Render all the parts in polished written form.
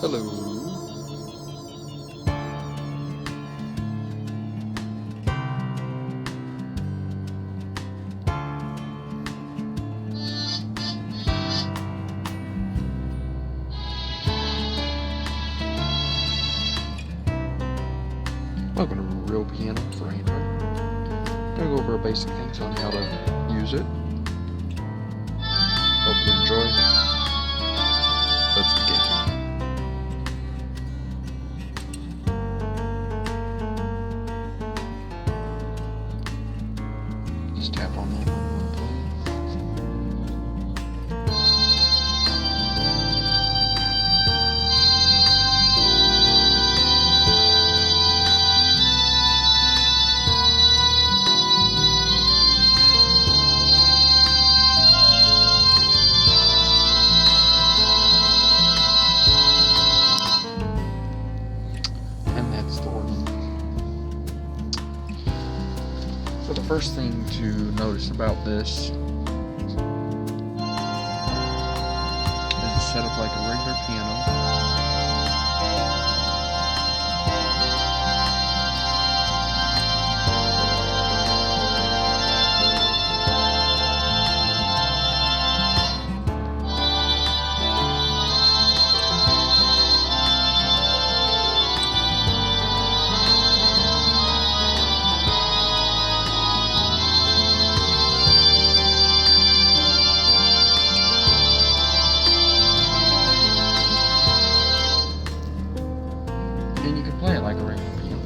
Hello. Welcome to Real Piano for Android. I'm going to go over basic things on how to use it. Hope you enjoy. Let's begin. Just tap on that one. And that's the organ. So the first thing to notice about this is it's set up like a regular piano. And you can play it like a regular piano.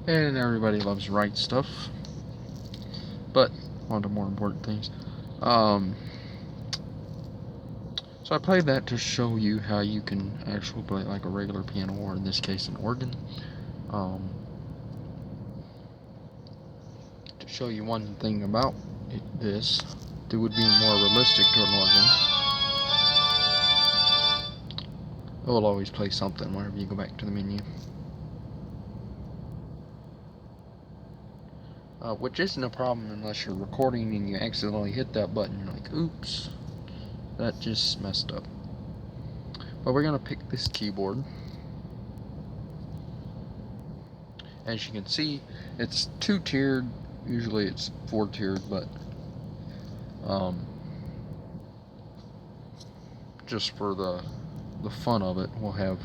And everybody loves right stuff. But on to more important things. So I played that to show you how you can actually play it like a regular piano, or in this case an organ. To show you one thing about this, it would be more realistic to an organ. It will always play something whenever you go back to the menu. Which isn't a problem unless you're recording and you accidentally hit that button. You're like, oops, that just messed up. But we're going to pick this keyboard. As you can see, it's two-tiered. Usually it's four-tiered, but just for the fun of it, we'll have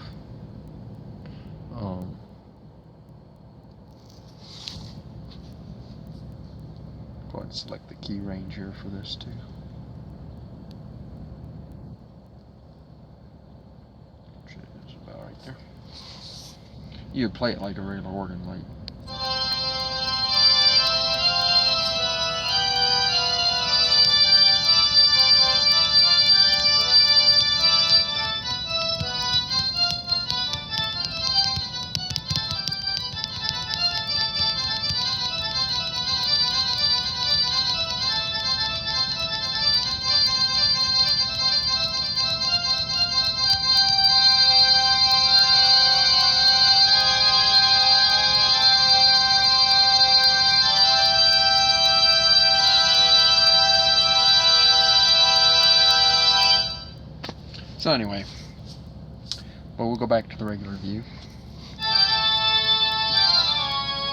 go ahead and select the key range here for this too. Which is about right there. You would play it like a regular organ, like So anyway, but we'll go back to the regular view.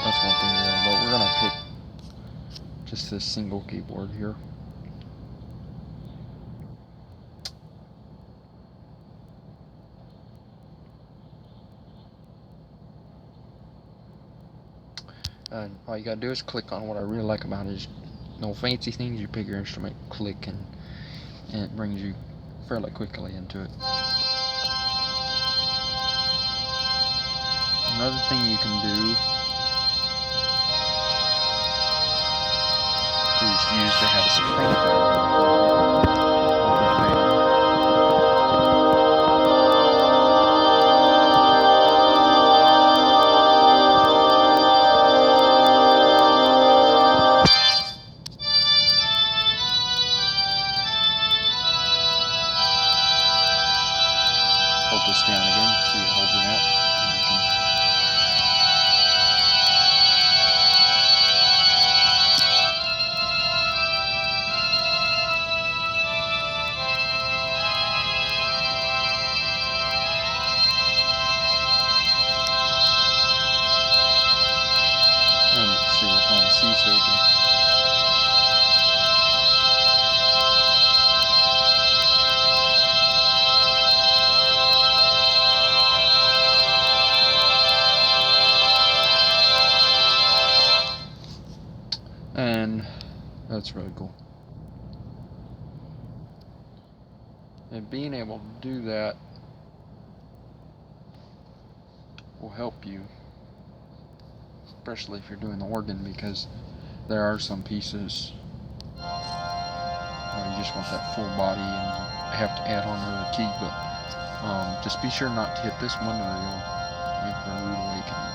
That's one thing but we're gonna pick just this single keyboard here. And all you gotta do is click on. What I really like about it is no fancy things. You pick your instrument, click, and it brings you fairly quickly into it. Another thing you can do is use to have a screen. Hold this down again, see it holds it out. And let's see, we're playing C surgeon. And that's really cool. And being able to do that will help you, especially if you're doing the organ, because there are some pieces where you just want that full body and have to add on another key, but just be sure not to hit this one or you'll have a rude awakening.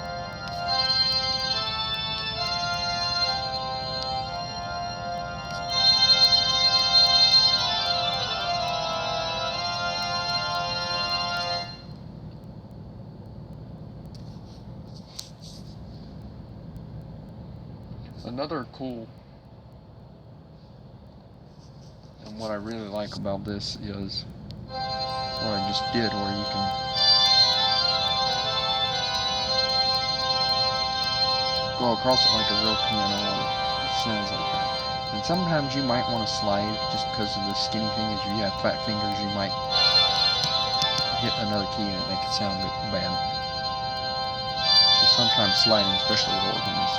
Another cool, and what I really like about this is what I just did, where you can go across it like a real piano. It sounds like that. And sometimes you might want to slide, just because of the skinny thing. If you have fat fingers, you might hit another key and it make it sound bad. So sometimes sliding, especially with organs.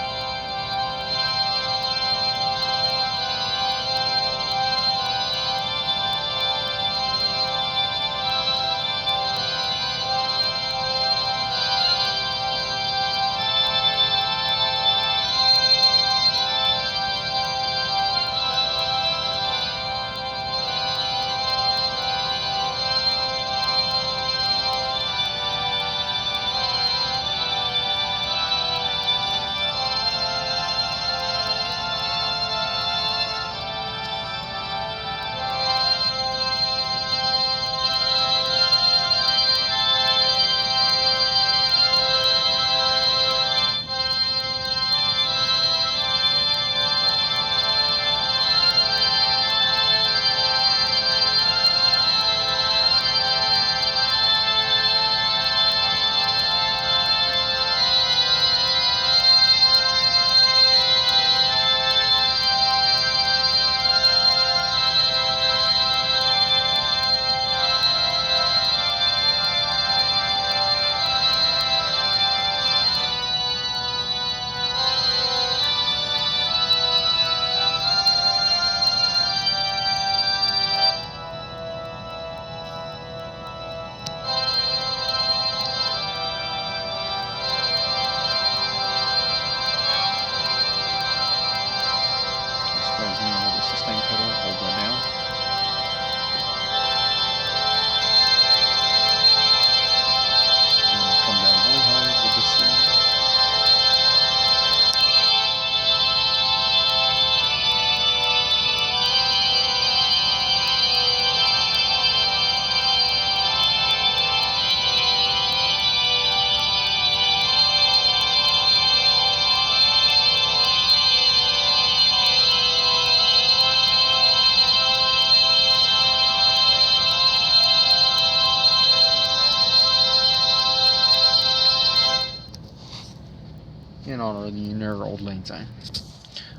in honor of the Near Old Lang Syne.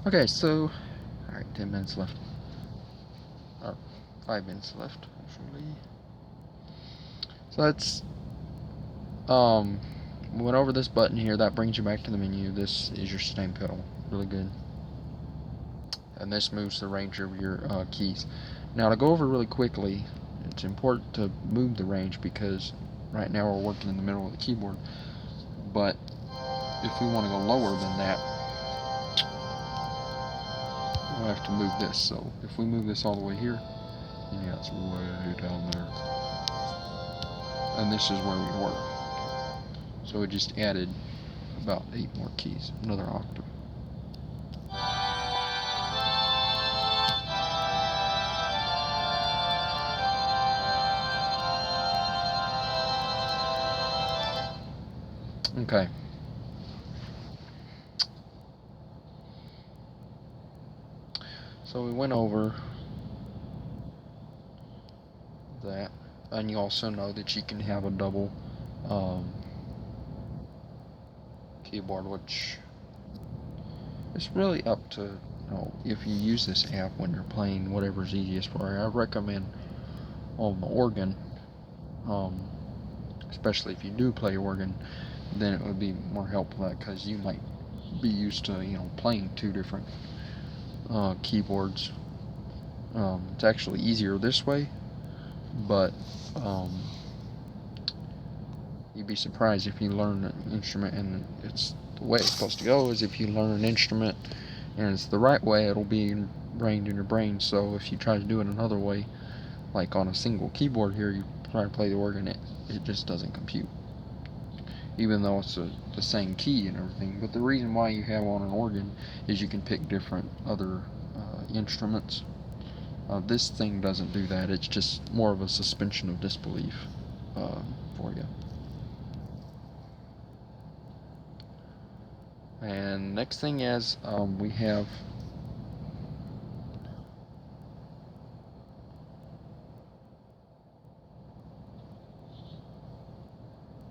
Okay, so, alright, 10 minutes left. Or 5 minutes left, actually. So that's, we went over this button here, that brings you back to the menu. This is your sustain pedal, really good. And this moves the range of your keys. Now to go over really quickly, it's important to move the range because right now we're working in the middle of the keyboard. But if we want to go lower than that, we'll have to move this. So if we move this all the way here, yeah, it's way down there. And this is where we were. So we just added about 8 more keys, another octave. Okay. So we went over that, and you also know that you can have a double keyboard, which is really up to, you know, if you use this app when you're playing whatever's easiest for you. I recommend on the organ, especially if you do play organ, then it would be more helpful because you might be used to, you know, playing 2 different keyboards. It's actually easier this way, but you'd be surprised if you learn an instrument, and it's the way it's supposed to go is if you learn an instrument and it's the right way, it'll be ingrained in your brain. So if you try to do it another way, like on a single keyboard here, you try to play the organ, it just doesn't compute, even though it's the same key and everything. But the reason why you have on an organ is you can pick different other instruments. This thing doesn't do that. It's just more of a suspension of disbelief for you. And next thing is we have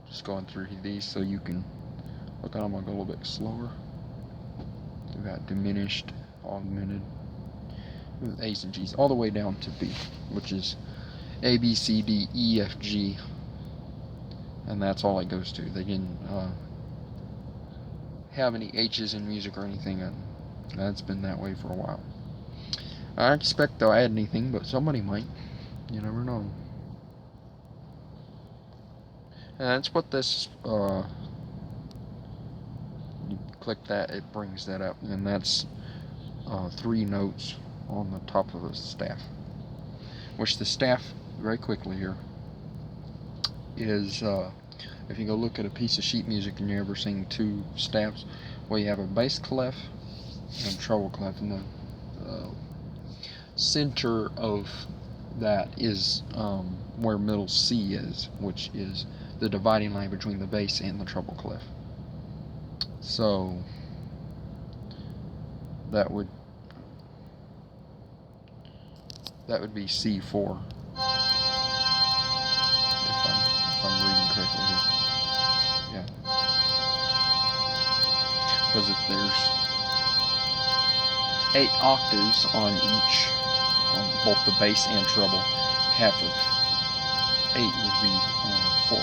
just going through these so you can look. I'm gonna go a little bit slower. We got diminished, augmented, with A's and G's all the way down to B, which is A, B, C, D, E, F, G, and that's all it goes to. They didn't have any H's in music or anything, and that's been that way for a while. I expect they'll add anything, but somebody might. You never know. And that's what this, you click that, it brings that up, and that's 3 notes on the top of the staff. Which the staff, very quickly here, is, if you go look at a piece of sheet music and you ever sing 2 staffs, well, you have a bass clef and a treble clef, and the center of that is where middle C is, which is the dividing line between the bass and the treble clef. So that would be C4 if I'm reading correctly here. Yeah, because if there's 8 octaves on each, on both the bass and treble, half of 8 would be 4.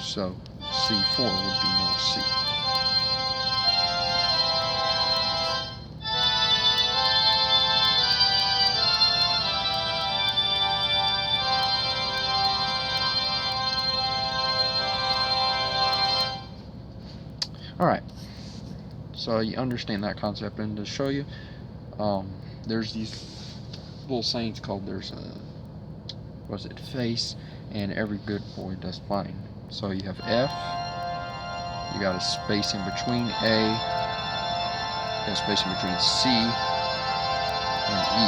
So C4 would be no C. Alright, so you understand that concept, and to show you, there's these little sayings called, there's face, and every good boy does fine. So you have F, you got a space in between A, you got a space in between C, and E.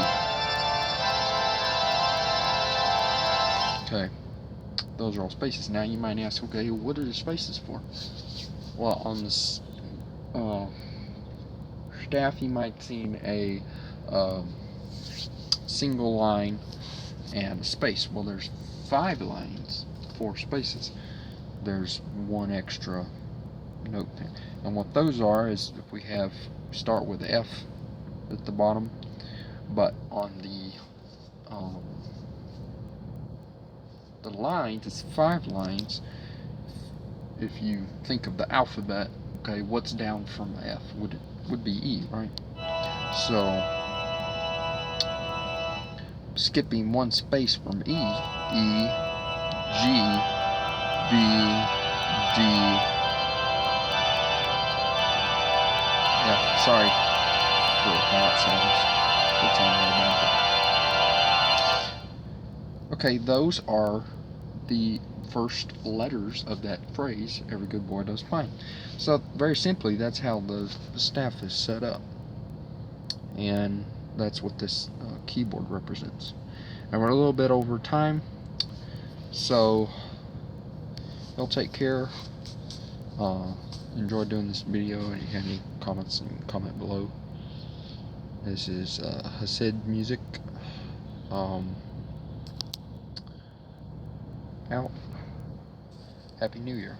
Okay, those are all spaces. Now you might ask, okay, what are the spaces for? Well, on this staff, you might see a single line and a space. Well, there's 5 lines, 4 spaces. There's 1 extra note there. And what those are is if we have start with F at the bottom, but on the lines, it's 5 lines. If you think of the alphabet, okay, what's down from F would be E, right? So skipping one space from E, E, G, B, D, F. Sorry for how it sounds. Okay, those are the first letters of that phrase, every good boy does fine. So very simply, that's how the staff is set up, and that's what this keyboard represents. And we're a little bit over time, so y'all take care. Enjoy doing this video, and if you have any comments, you can comment below. This is Hasid Music out. Happy New Year.